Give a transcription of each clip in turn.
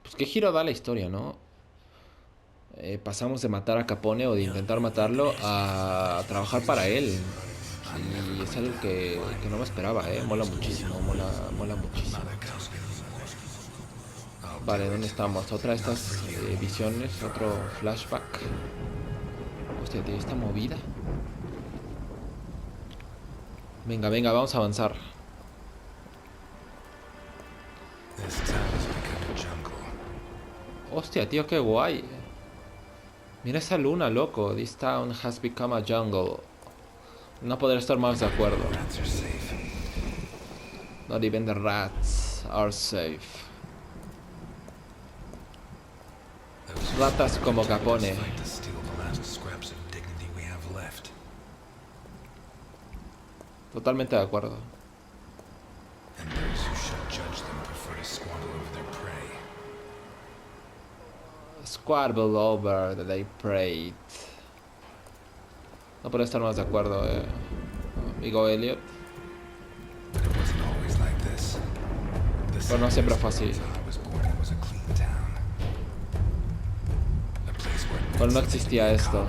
Pues qué giro da la historia, ¿no? Pasamos de matar a Capone o de intentar matarlo a trabajar para él. Y es algo que no me esperaba, mola muchísimo, mola muchísimo. Vale, ¿dónde estamos? Otra de estas visiones, otro flashback. Hostia, tío, esta movida. Venga, venga, vamos a avanzar. Hostia, tío, qué guay. Mira esa luna, loco. This town has become a jungle. No podré estar más de acuerdo. Not even the rats are safe. Ratas como Capone. Totalmente de acuerdo. Squabble over that they prayed. No puedo estar más de acuerdo, amigo Eliot. Pero no siempre fue así. Pero no existía esto.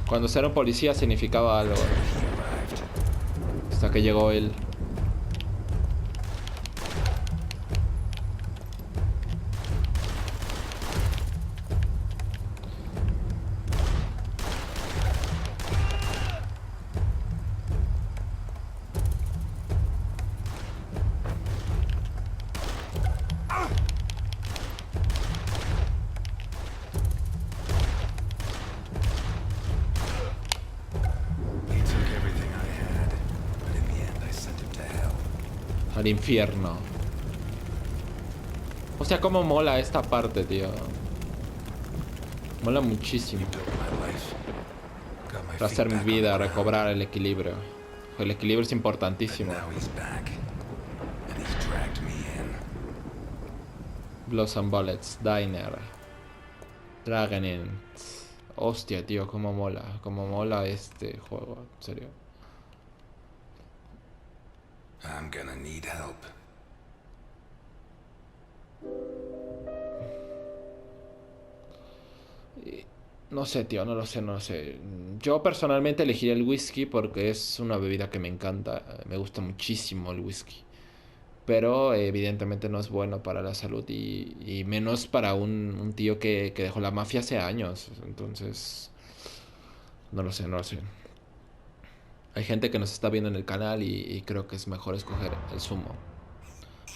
Cuando ser un policía significaba algo. Hasta que llegó él. Al infierno. O sea, cómo mola esta parte, tío. Mola muchísimo. Hacer mi vida, recobrar el equilibrio. El equilibrio es importantísimo. Blows and Bullets, Diner, Dragon Inn. Hostia, tío, cómo mola este juego, en serio. I'm gonna need help. No sé, tío, no lo sé. Yo personalmente elegiría el whisky porque es una bebida que me encanta. Me gusta muchísimo el whisky. Pero evidentemente no es bueno para la salud y menos para un tío que dejó la mafia hace años. Entonces, no lo sé. Hay gente que nos está viendo en el canal y creo que es mejor escoger el zumo.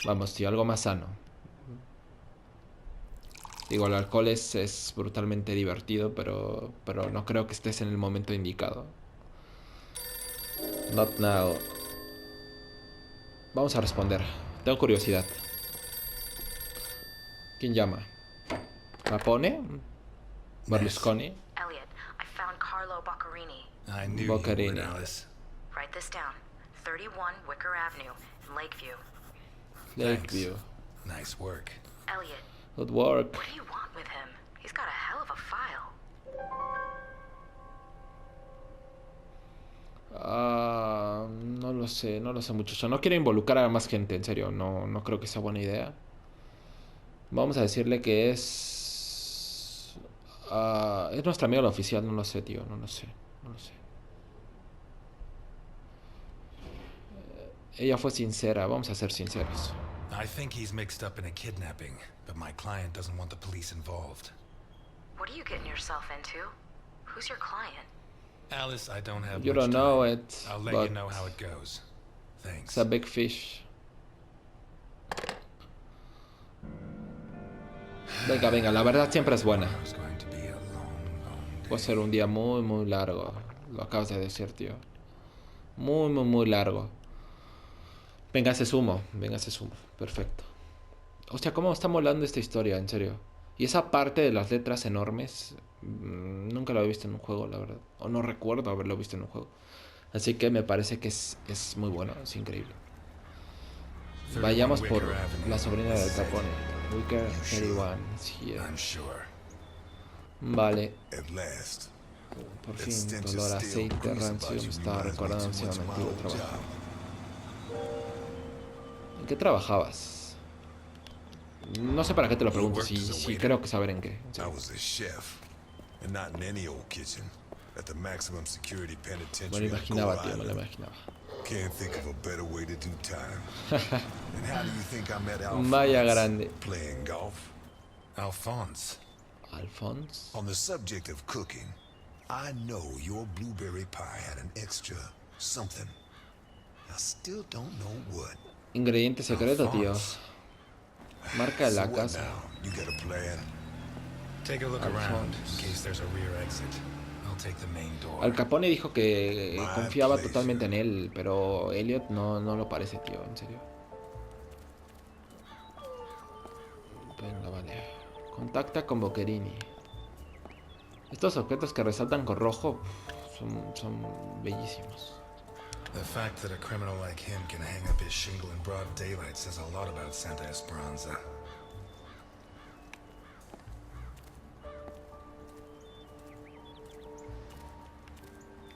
Vamos, tío, algo más sano. Digo, el alcohol es brutalmente divertido, pero no creo que estés en el momento indicado. Not now. Vamos a responder. Tengo curiosidad. ¿Quién llama? ¿Capone? ¿Berlusconi? Eliot, I found Carlo Boccherini. I knew Boccherini. you would, Alice. Write this down. 31 Wicker Avenue in Lakeview. Lakeview. Nice work. Eliot, Good work. what do you want with him? He's got a hell of a file. No lo sé mucho. No quiero involucrar a más gente, en serio. No creo que sea buena idea. Vamos a decirle que es nuestra amiga la oficial. No lo sé, tío. No lo sé. Ella fue sincera. Vamos a ser sinceros. I think he's mixed up in a kidnapping, but my client doesn't want the police involved. What are you getting yourself into? Who's your client? Alice, I don't have You much don't know time. it, I'll let but you know how it goes. Thanks. it's a big fish. Venga, la verdad siempre es buena. It's going to be a long day. Puede ser un día muy largo. Lo acabas de decir, tío. Muy largo. Venga ese sumo. Perfecto. Hostia, cómo está molando esta historia, en serio. Y esa parte de las letras enormes, nunca lo he visto en un juego, la verdad. O no recuerdo haberlo visto en un juego. Así que me parece que es muy bueno, es increíble. Vayamos por la sobrina del Capone. Wicker 31 is here. I'm sure. Vale. At last. Por That fin, stench of olor a stale aceite grease rancio about me you estaba reminds me recordando too demasiado much mi of my antiguo old trabajo. job. ¿En qué trabajabas? No sé para qué te lo You pregunto, worked as a sí waiter? creo que saber en qué. En I serio. was a chef, and not in any old kitchen. At the maximum security Me lo penitentiary on imaginaba, Gold tío, me lo Island. imaginaba. Can't think of a better way to do time. And how do you think I met Vaya Alphonse? grande. Playing golf? Alphonse. Alphonse. On the subject of cooking, I know your blueberry pie had an extra something. I still don't know what. Ingrediente secreto, tío. Alphonse. Marca de So la what casa. now? You got a plan? Take a look around in Alphonse. case there's a rear exit. I'll take the main door. Al Capone dijo que My confiaba pleasure. totalmente en él, pero Eliot no lo parece, tío, en serio. Venga, vale. Contacta con Boccherini. Estos objetos que resaltan con rojo son bellísimos. The fact that a criminal like him can hang up his shingle in broad daylight says a lot about Santa Esperanza.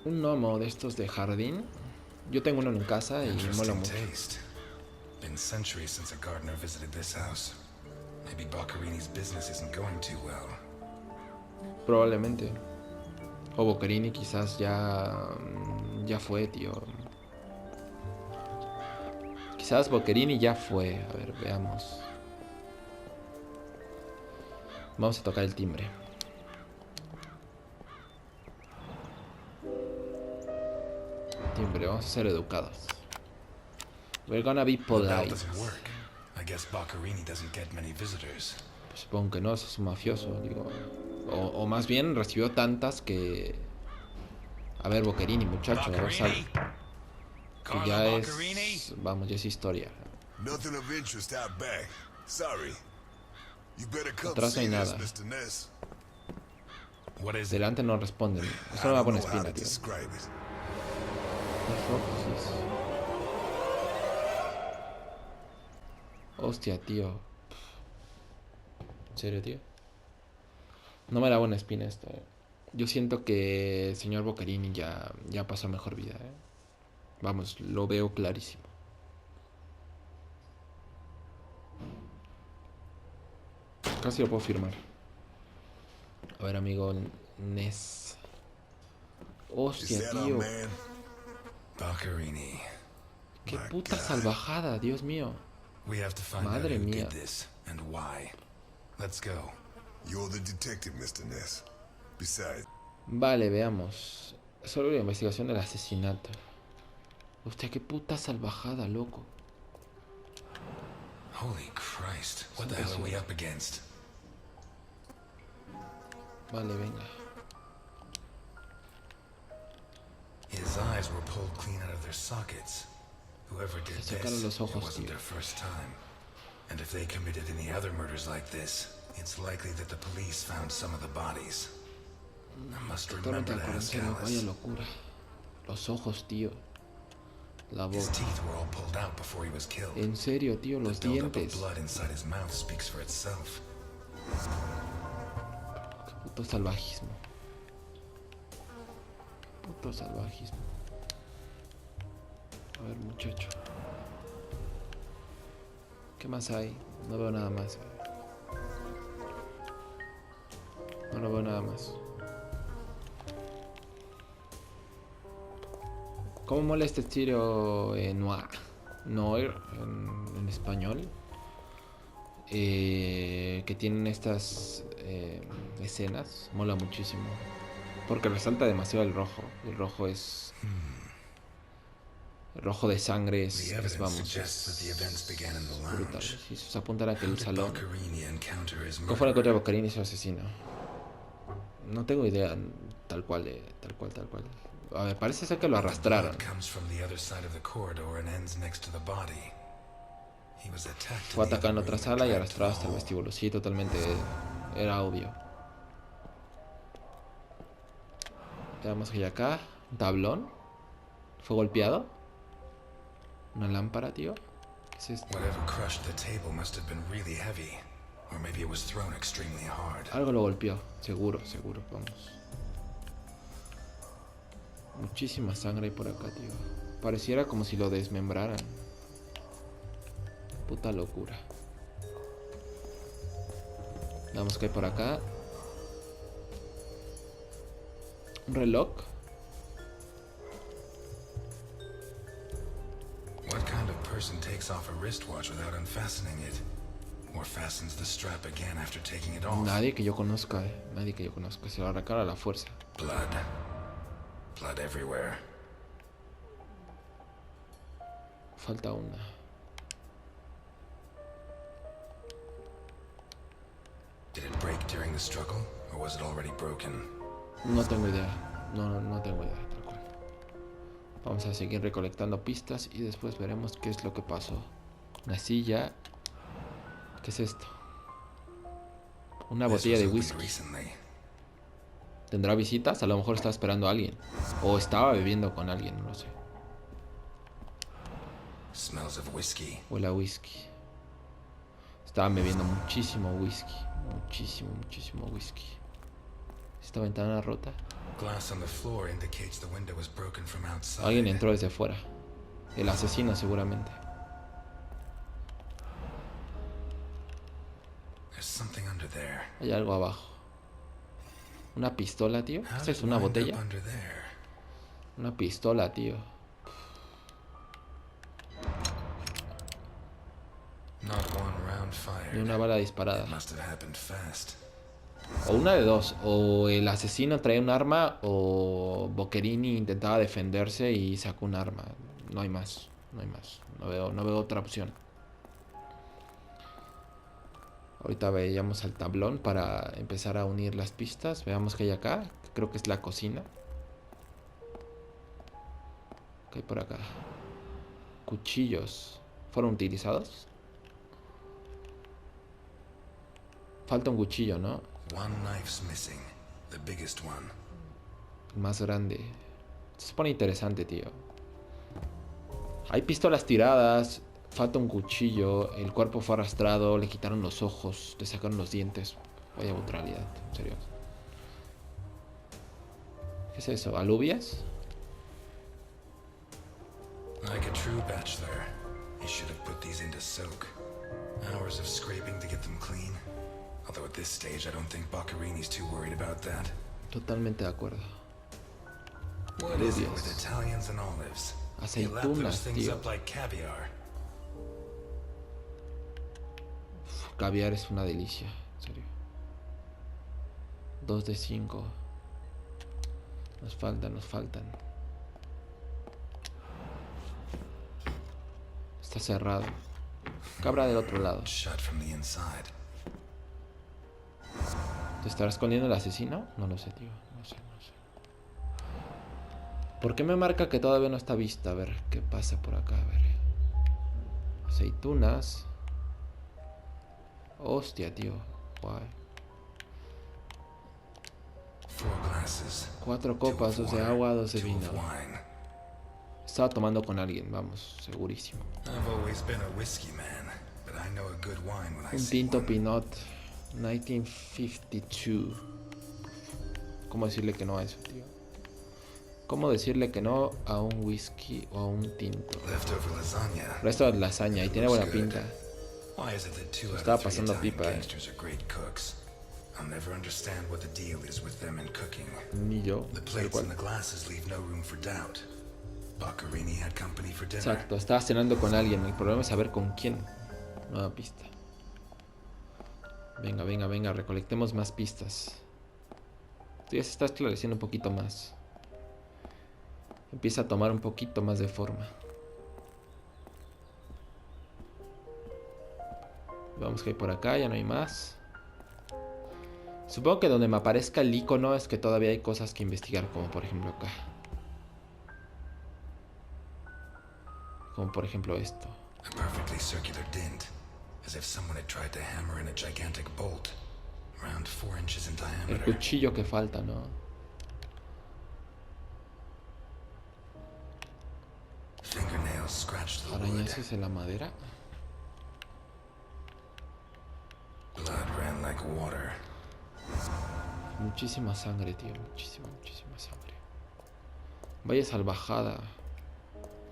Un gnomo de estos de jardín. Yo tengo uno en casa y mola Interesting mucho. taste. Been centuries since a gardener visited this house. Maybe Boccherini's business isn't going too well. Probablemente. O Boccherini quizás ya fue, tío. Quizás Boccherini ya fue. A ver, veamos. Vamos a tocar el timbre. Timbre, vamos a ser educados. We're gonna be The bell polite. doesn't work. I guess Boccherini doesn't get many visitors. Pues supongo que no, es un mafioso, digo. O más bien recibió tantas que... A ver, Boccherini, muchacho, Boccherini? que Carlo ya Boccherini? es... Vamos, ya es historia. Nothing of interest out back. Sorry. You better come Atrás no hay see this, nada. Mr. Ness. What is it? Delante no responden. Esto I no me don't pone know how espina, to tío. describe it. Los rojos, sí. Hostia, tío. ¿En serio, tío? No me da buena espina esto, Yo siento que el señor Boccherini ya pasó mejor vida, Vamos, lo veo clarísimo. Casi lo puedo firmar. A ver, amigo Ness. Is Hostia, that our tío. man? Boccherini. Qué My puta God. salvajada, Dios mío. We have to find out Madre who mía. did this and why. Let's go. You're the detective, Mr. Ness. Besides, Vale, veamos. Solo la investigación del asesinato. Hostia, qué puta salvajada, loco. Holy Christ. What the hell are we up against? Vale, venga. His eyes were pulled clean out of their sockets. Whoever did Se sacaron this, los it ojos, wasn't tío. their first time. And if they committed any other murders like this, it's likely that the police found some of the bodies. I must Totalmente remember al to ask corazón, vaya Alice. locura. Los ojos, tío. La His boca. teeth were all pulled out before he was killed. En serio, tío, The los buildup of dientes. blood inside his mouth speaks for itself. Puto salvajismo. Puto salvajismo. A ver, muchacho. ¿Qué más hay? No veo nada más. No veo nada más. ¿Cómo mola este estilo noir en español? Que tienen estas escenas. Mola muchísimo. Porque resalta demasiado el rojo. El rojo es... El rojo de sangre The es evidence vamos, suggests that the events began in the brutal. lounge. Si se apuntan a How aquel did salón. Boccherini encounter his ¿Cómo fue la contra murderer? Boccherini y su asesino? No tengo idea tal cual. A ver, parece ser que lo arrastraron. Blood comes from the other side of the corridor and ends next to the body. He was attacked in Fue the atacado en other otra room and sala y dragged to arrastrado the hasta el hall. vestíbulo. Sí, totalmente. Era obvio. Veamos que hay acá. Un tablón. ¿Fue golpeado? Una lámpara, tío. ¿Qué es esto? Whatever crushed the table must have been really heavy. Or maybe it was thrown extremely hard. Algo lo golpeó. Seguro, seguro. Vamos. Muchísima sangre hay por acá, tío. Pareciera como si lo desmembraran. Puta locura. Vamos, que hay por acá. Un reloj. What kind of person takes off a wristwatch without unfastening it? Or fastens the strap again after taking it off? Nadie que yo conozca, Nadie que yo conozca. Se lo arrancaron a la fuerza. Blood. Blood everywhere. Falta una. Did it break during the struggle? Or was it already broken? No tengo idea. No tengo idea. Tal cual. Vamos a seguir recolectando pistas y después veremos qué es lo que pasó. Una silla. ¿Qué es esto? Una botella de whisky. ¿Tendrá visitas? A lo mejor está esperando a alguien. O estaba bebiendo con alguien, no lo sé. Smells of whiskey. Huele a whisky. Estaban bebiendo muchísimo whisky. Muchísimo whisky. Esta ventana rota. Glass on the floor indicates the window was broken from outside. Alguien entró desde fuera. El asesino seguramente. There's something under there. Hay algo abajo. Una pistola, tío. How ¿Esta es did una it wind botella? up under there? Una pistola, tío. Not one round fired. Y una bala disparada. It must have happened fast. O una de dos. O el asesino traía un arma o Boccherini intentaba defenderse y sacó un arma. No hay más. No veo otra opción. Ahorita veamos al tablón para empezar a unir las pistas. Veamos qué hay acá. Creo que es la cocina. ¿Qué hay por acá? Cuchillos. ¿Fueron utilizados? Falta un cuchillo, ¿no? One knife's missing. The biggest one. El más grande. Se pone interesante, tío. Hay pistolas tiradas. Falta un cuchillo. El cuerpo fue arrastrado. Le quitaron los ojos. Le sacaron los dientes. Vaya brutalidad. En serio. ¿Qué es eso? ¿Alubias? Like a true bachelor, he should have put these into soak. Hours of scraping to get them clean. Although at this stage, I don't think Boccherini's too worried about that. Totalmente de acuerdo. What is it with Italians and olives? They lap those Aceitunas, things tío. up like caviar. Caviar es una delicia. En serio. 2 de 5. Nos faltan. Está cerrado. Cabra del otro lado. Shut from the inside. ¿Te estará escondiendo el asesino? No lo sé, tío. No sé. ¿Por qué me marca que todavía no está vista? A ver, ¿qué pasa por acá? A ver. Aceitunas. Hostia, tío. Guay. 4 copas, 2 de agua, 2 de vino. Estaba tomando con alguien, vamos, segurísimo. Un tinto Pinot 1952. ¿Cómo decirle que no a eso, tío? ¿Cómo decirle que no a un whisky o a un tinto? Resto de lasaña y tiene buena pinta. Se estaba pasando pipa, Ni yo, tal cual. Exacto, estaba cenando con alguien. El problema es saber con quién. Nueva pista. Venga, recolectemos más pistas. Esto ya se está esclareciendo un poquito más. Empieza a tomar un poquito más de forma. Vamos que hay por acá, ya no hay más. Supongo que donde me aparezca el icono es que todavía hay cosas que investigar, como por ejemplo acá. Como por ejemplo esto. El cuchillo que falta, ¿no? Arañazos en la madera. like water. Muchísima sangre, tío. Muchísima sangre. Vaya salvajada.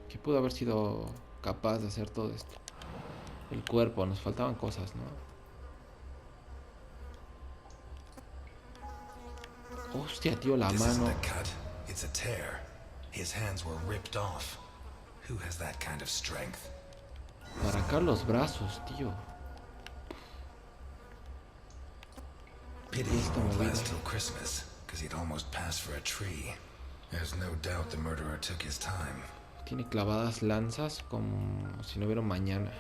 ¿Qué pudo haber sido capaz de hacer todo esto? El cuerpo, nos faltaban cosas, ¿no? Hostia, tío, la This mano. isn't a cut, it's a tear. His hands were ripped off. Who has that kind of strength? Para arrancar los brazos, tío. Pity he won't last till Christmas, because he'd almost pass for a tree. There's no doubt the murderer took his time. Tiene clavadas lanzas como si no hubiera un mañana.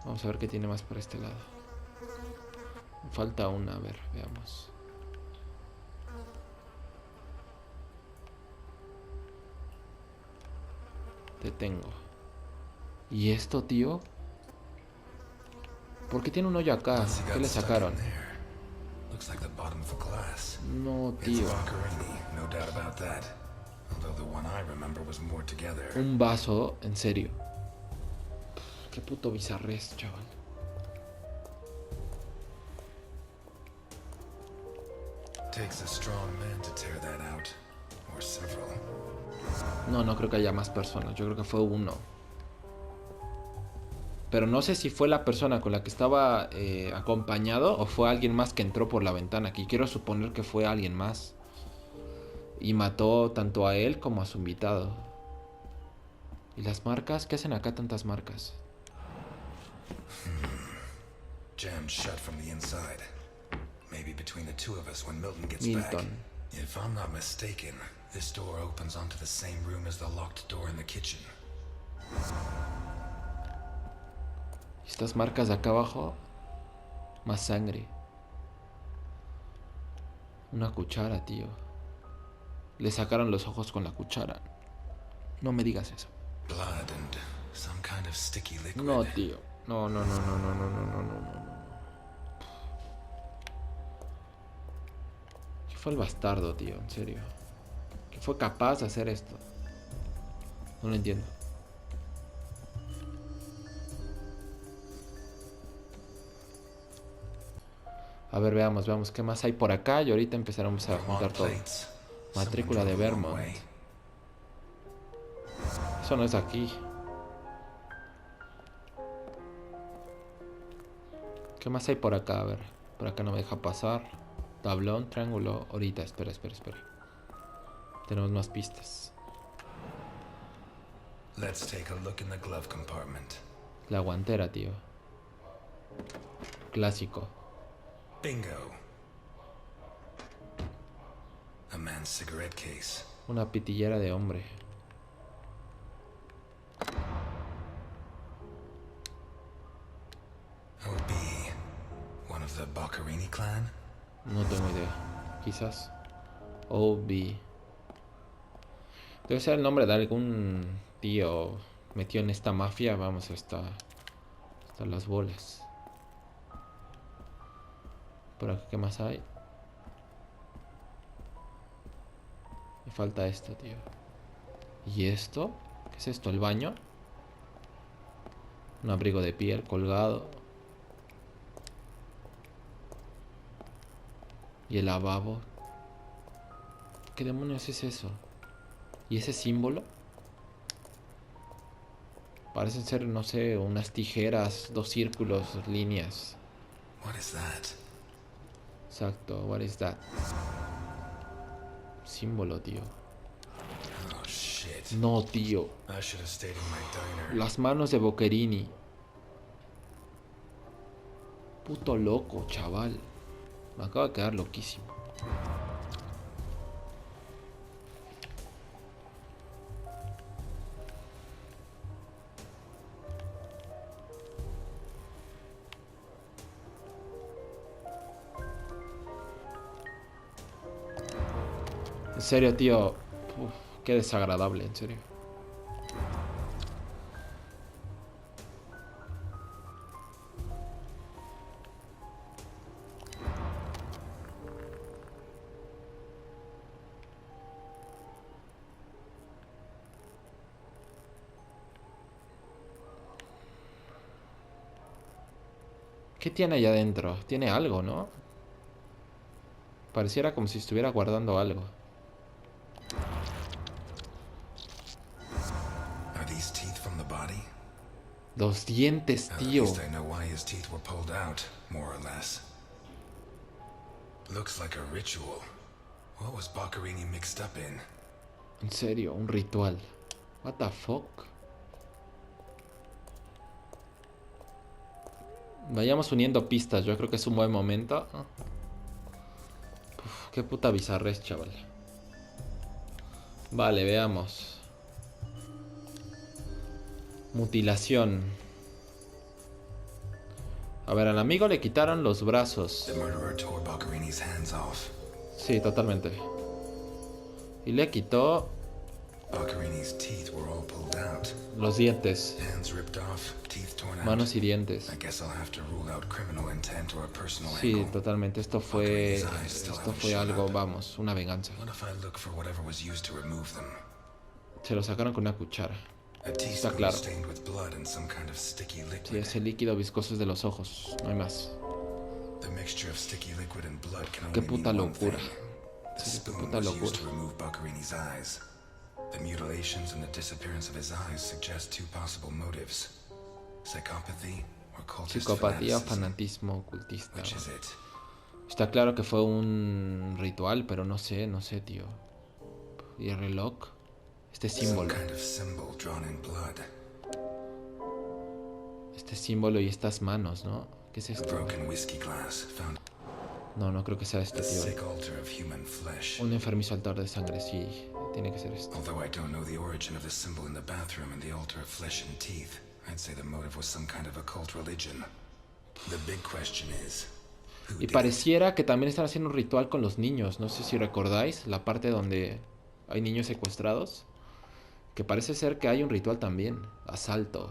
Vamos a ver qué tiene más por este lado. Falta una, a ver, veamos. Te tengo. ¿Y esto, tío? ¿Por qué tiene un hoyo acá? ¿Qué le sacaron? No, tío. Un vaso, en serio. Qué puto bizarrés, chaval. No creo que haya más personas. Yo creo que fue uno. Pero no sé si fue la persona con la que estaba acompañado o fue alguien más que entró por la ventana. Aquí quiero suponer que fue alguien más. Y mató tanto a él como a su invitado. ¿Y las marcas? ¿Qué hacen acá tantas marcas? Jammed shut from the inside. Maybe between the two of us when Milton gets back. If I'm not mistaken, this door opens onto the same room as the locked door in the kitchen. Estas marcas de acá abajo. Más sangre. Una cuchara, tío. Le sacaron los ojos con la cuchara. No me digas eso. Blood and some kind of sticky liquid. No, tío. No. ¿Qué fue el bastardo, tío? En serio. ¿Qué fue capaz de hacer esto? No lo entiendo. A ver, veamos qué más hay por acá y ahorita empezaremos a juntar todo. Matrícula de Vermont. Eso no es aquí. ¿Qué más hay por acá? A ver, por acá no me deja pasar. Tablón, triángulo. Ahorita, espera. Tenemos más pistas. Let's take a look in the glove compartment. La guantera, tío. Clásico. Bingo. A man's cigarette case. Una pitillera de hombre. Would be one of the Boccherini clan? No tengo idea. Quizás. O.B. Debe ser el nombre de algún tío metido en esta mafia. Vamos, hasta las bolas. Por acá, ¿qué más hay? Me falta esto, tío. ¿Y esto? ¿Qué es esto? ¿El baño? Un abrigo de piel colgado. Y el lavabo. ¿Qué demonios es eso? ¿Y ese símbolo? Parecen ser, no sé, unas tijeras, dos círculos, líneas. What is that? Exacto, what is that? Símbolo, tío. Oh shit. No, tío. I should have stayed in my diner. Las manos de Boccherini. Puto loco, chaval. Me acabo de quedar loquísimo. En serio, tío. Uf, qué desagradable, en serio. ¿Qué tiene allá adentro? Tiene algo, ¿no? Pareciera como si estuviera guardando algo. Are these teeth from the body? Los dientes, At tío. least I know why his teeth were pulled out, more or less. Looks like a ritual. What was Boccherini mixed up in? En serio, un ritual. What the fuck? Vayamos uniendo pistas. Yo creo que es un buen momento. Uf, qué puta bizarrez, chaval. Vale, veamos. Mutilación. A ver, al amigo le quitaron los brazos. The murderer tore Boccherini's hands off. Sí, totalmente. Y le quitó Boccherini's teeth were all pulled out. los dientes. Hands ripped off, teeth torn out. Manos y dientes. I guess I'll have to rule out criminal intent or a personal Sí, angle. totalmente. Esto fue algo, vamos, una venganza. What if I look for whatever was used to remove them? Se lo sacaron con una cuchara. A teaspoon claro. stained with blood and some kind of sticky Sí, liquid. ese líquido viscoso es de los ojos. No hay más. The mixture of sticky liquid and blood can Qué only puta mean one locura. thing. The Sí, qué spoon puta was locura. used to remove Boccherini's eyes. The mutilations and the disappearance of his eyes suggest two possible motives: psychopathy or cultist Psicopatía o fanaticism. fanatismo ocultista. Which is it? Está claro que fue un ritual, pero no sé, tío. ¿Y el reloj? Este Some símbolo. kind of symbol drawn in blood. Este símbolo y estas manos, ¿no? ¿Qué es A esto? broken whiskey glass found No creo que sea este, the tío. sick altar of human flesh. Un enfermizo altar de sangre, sí. Tiene que ser esto. Although I don't know the origin of the symbol in the bathroom and the altar of flesh and teeth, I'd say the motive was some kind of occult religion. The big question is, who Y did it? pareciera que también están haciendo un ritual con los niños. No sé si recordáis la parte donde hay niños secuestrados. Que parece ser que hay un ritual también. Asalto.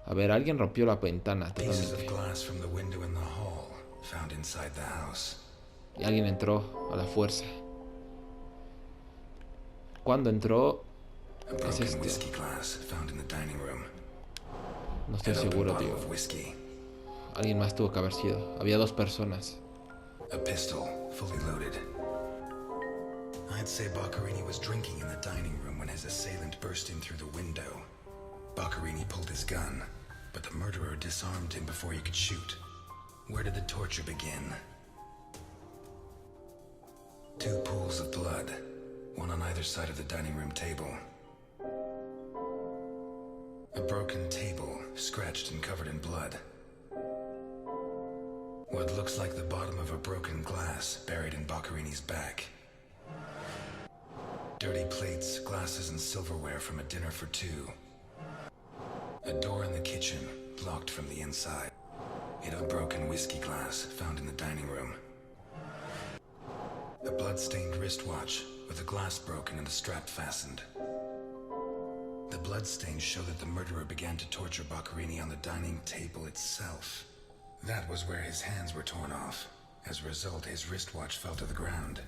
A ver, alguien rompió la ventana Pieces of totalmente. glass from the window in the hall found inside the house. Y alguien entró a la fuerza. Cuando entró, A ¿qué es broken esto? whiskey glass found in the dining room. No estoy An open seguro, bottle tío. of whiskey. Alguien más tuvo que haber sido. Había dos personas. A pistol, fully loaded. I'd say Boccherini was drinking in the dining room when his assailant burst in through the window. Boccherini pulled his gun, but the murderer disarmed him before he could shoot. Where did the torture begin? Two pools of blood, one on either side of the dining room table. A broken table, scratched and covered in blood. What looks like the bottom of a broken glass buried in Boccherini's back. Dirty plates, glasses, and silverware from a dinner for two. A door in the kitchen, locked from the inside. Yet a broken whiskey glass found in the dining room. A blood-stained wristwatch with the glass broken and the strap fastened. The bloodstains show that the murderer began to torture Boccherini on the dining table itself. That was where his hands were torn off. As a result, his wristwatch fell to the ground.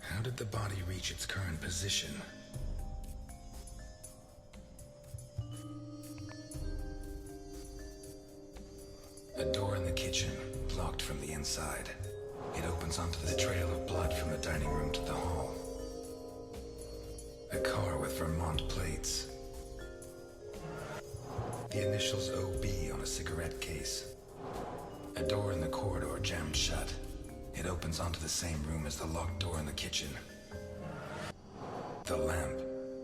How did the body reach its current position? A door in the kitchen, locked from the inside. It opens onto the trail of blood from the dining room to the hall. A car with Vermont plates. The initials OB on a cigarette case. A door in the corridor jammed shut. It opens onto the same room as the locked door in the kitchen. The lamp,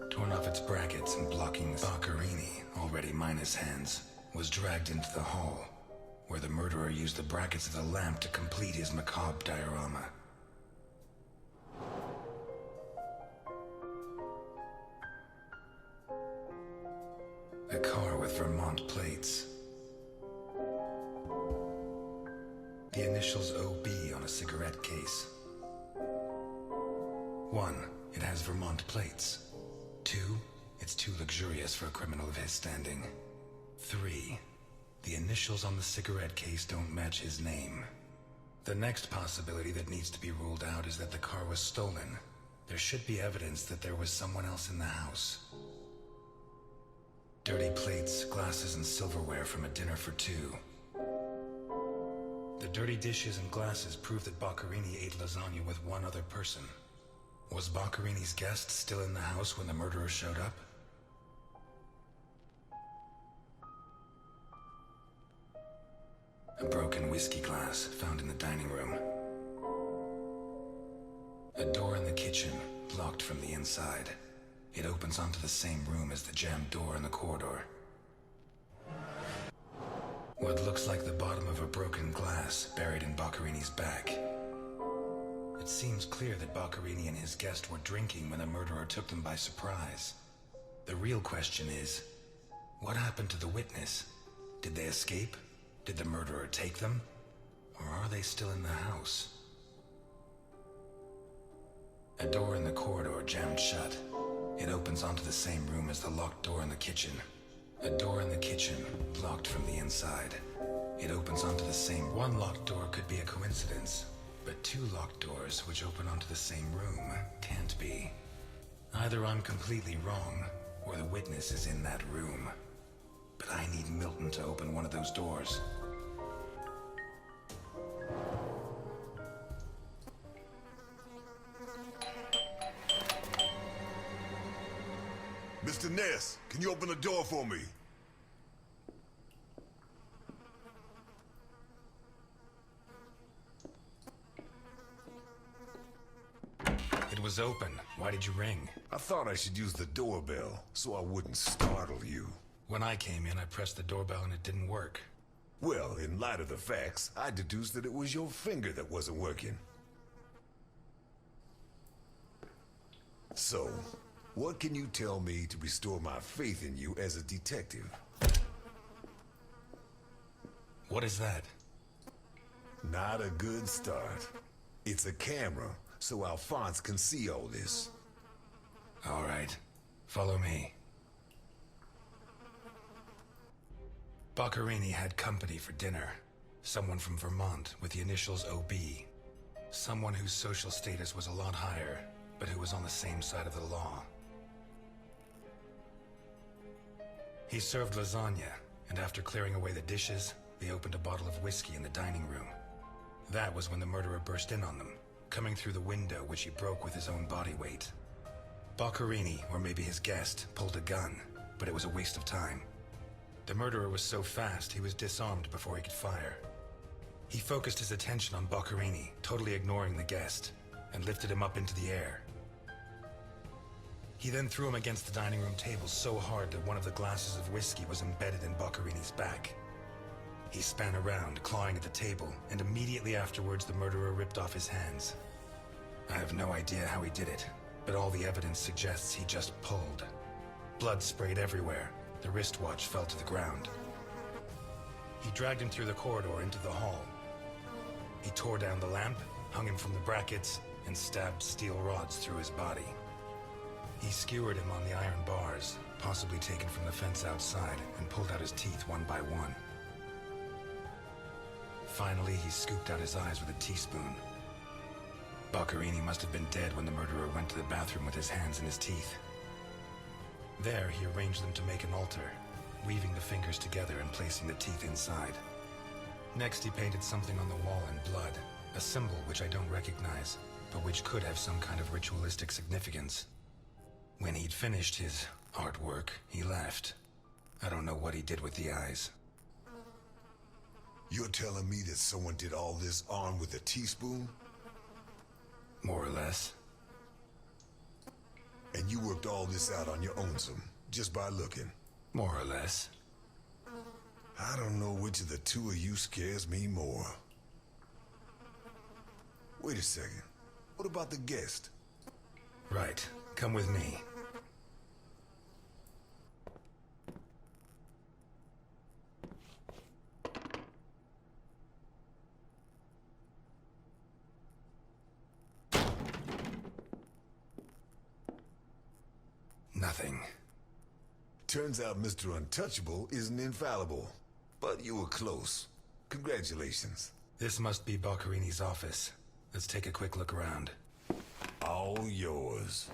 torn off its brackets and blocking Boccherini, already minus hands, was dragged into the hall, where the murderer used the brackets of the lamp to complete his macabre diorama. A car with Vermont plates. The initials OB on a cigarette case. 1. It has Vermont plates. 2. It's too luxurious for a criminal of his standing. 3. The initials on the cigarette case don't match his name. The next possibility that needs to be ruled out is that the car was stolen. There should be evidence that there was someone else in the house. Dirty plates, glasses, and silverware from a dinner for two. The dirty dishes and glasses prove that Boccherini ate lasagna with one other person. Was Boccherini's guest still in the house when the murderer showed up? A broken whiskey glass found in the dining room. A door in the kitchen, locked from the inside. It opens onto the same room as the jammed door in the corridor. What looks like the bottom of a broken glass buried in Boccherini's back. It seems clear that Boccherini and his guest were drinking when the murderer took them by surprise. The real question is, what happened to the witness? Did they escape? Did the murderer take them? Or are they still in the house? A door in the corridor jammed shut. It opens onto the same room as the locked door in the kitchen. A door in the kitchen, locked from the inside. It opens onto the same... One locked door could be a coincidence, but two locked doors which open onto the same room can't be. Either I'm completely wrong, or the witness is in that room. But I need Milton to open one of those doors. Mr. Ness, can you open the door for me? It was open. Why did you ring? I thought I should use the doorbell so I wouldn't startle you. When I came in, I pressed the doorbell and it didn't work. Well, in light of the facts, I deduced that it was your finger that wasn't working. So, what can you tell me to restore my faith in you as a detective? What is that? Not a good start. It's a camera, so Alphonse can see all this. All right. Follow me. Boccherini had company for dinner. Someone from Vermont with the initials OB. Someone whose social status was a lot higher, but who was on the same side of the law. He served lasagna, and after clearing away the dishes, they opened a bottle of whiskey in the dining room. That was when the murderer burst in on them, coming through the window which he broke with his own body weight. Boccherini, or maybe his guest, pulled a gun, but it was a waste of time. The murderer was so fast he was disarmed before he could fire. He focused his attention on Boccherini, totally ignoring the guest, and lifted him up into the air. He then threw him against the dining room table so hard that one of the glasses of whiskey was embedded in Boccherini's back. He span around, clawing at the table, and immediately afterwards the murderer ripped off his hands. I have no idea how he did it, but all the evidence suggests he just pulled. Blood sprayed everywhere. The wristwatch fell to the ground. He dragged him through the corridor into the hall. He tore down the lamp, hung him from the brackets, and stabbed steel rods through his body. He skewered him on the iron bars, possibly taken from the fence outside, and pulled out his teeth one by one. Finally, he scooped out his eyes with a teaspoon. Boccherini must have been dead when the murderer went to the bathroom with his hands in his teeth. There, he arranged them to make an altar, weaving the fingers together and placing the teeth inside. Next, he painted something on the wall in blood, a symbol which I don't recognize, but which could have some kind of ritualistic significance. When he'd finished his artwork, he left. I don't know what he did with the eyes. You're telling me that someone did all this armed with a teaspoon? More or less. And you worked all this out on your own, just by looking? More or less. I don't know which of the two of you scares me more. Wait a second. What about the guest? Right. Come with me. Nothing. Turns out Mr. Untouchable isn't infallible. But you were close. Congratulations. This must be Boccherini's office. Let's take a quick look around. All yours.